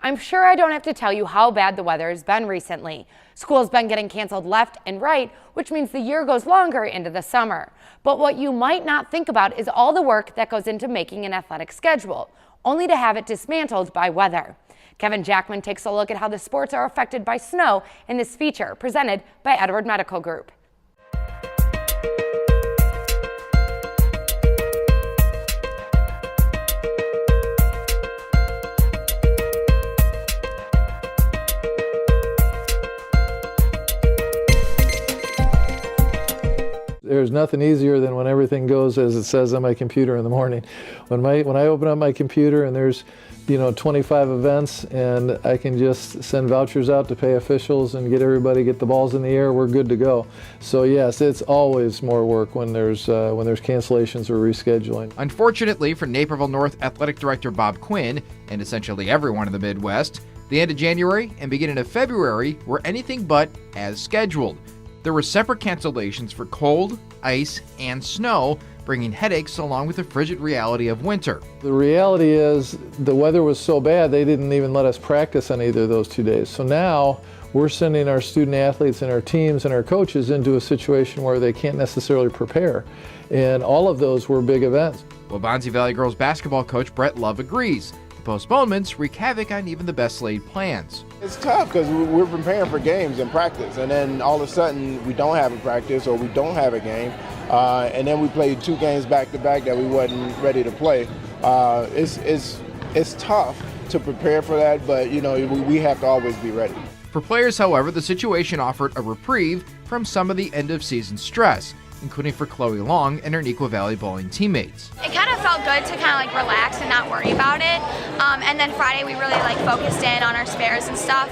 I'm sure I don't have to tell you how bad the weather has been recently. School's been getting canceled left and right, which means the year goes longer into the summer. But what you might not think about is all the work that goes into making an athletic schedule, only to have it dismantled by weather. Kevin Jackman takes a look at how the sports are affected by snow in this feature presented by Edward Medical Group. There's nothing easier than when everything goes as it says on my computer in the morning. When I open up my computer and there's 25 events and I can just send vouchers out to pay officials and get the balls in the air, we're good to go. So yes, it's always more work when there's cancellations or rescheduling. Unfortunately for Naperville North Athletic Director Bob Quinn and essentially everyone in the Midwest, the end of January and beginning of February were anything but as scheduled. There were separate cancellations for cold, ice, and snow, bringing headaches along with the frigid reality of winter. The reality is the weather was so bad they didn't even let us practice on either of those 2 days. So now we're sending our student athletes and our teams and our coaches into a situation where they can't necessarily prepare. And all of those were big events. Waubonsie Valley girls basketball coach Brett Love agrees. The postponements wreak havoc on even the best laid plans. It's tough because we're preparing for games and practice, and then all of a sudden we don't have a practice or we don't have a game, and then we played 2 games back to back that we wasn't ready to play. It's tough to prepare for that, but we have to always be ready. For players, however, the situation offered a reprieve from some of the end of season stress, including for Chloe Long and her Neuqua Valley bowling teammates. It kind of felt good to kind of relax and not worry about it. And then Friday we really focused in on our spares and stuff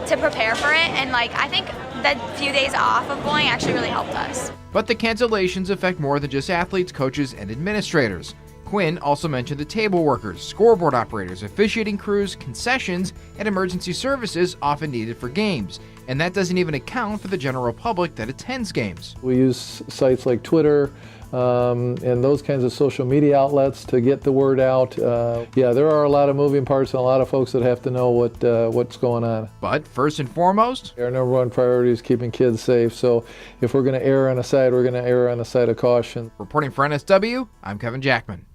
to prepare for it. And I think that few days off of bowling actually really helped us. But the cancellations affect more than just athletes, coaches, and administrators. Quinn also mentioned the table workers, scoreboard operators, officiating crews, concessions, and emergency services often needed for games. And that doesn't even account for the general public that attends games. We use sites like Twitter and those kinds of social media outlets to get the word out. Yeah, there are a lot of moving parts and a lot of folks that have to know what's going on. But first and foremost, our number one priority is keeping kids safe. So if we're going to err on a side, we're going to err on the side of caution. Reporting for NSW, I'm Kevin Jackman.